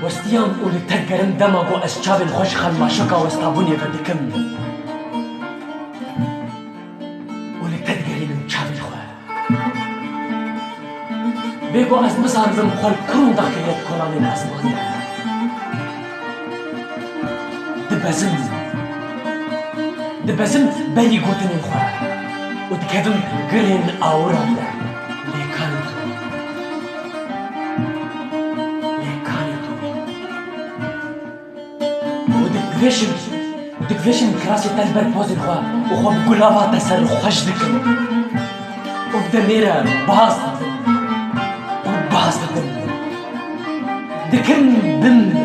وستيام ولتذكرن دماغو أسجاب الخوش خلاشقة واستابوني بدكم ولتذكرن شاب الخواه بيقو از مصار بمخول كون داخلية كولان الأزمانية دبزم بلي قوتن الخواه ودكدن قرين أوراد ودكفيشن كراسي تلبر بوز الخوا وخو بقلابا تسر خوش دكم وبدميرا باز دكم بم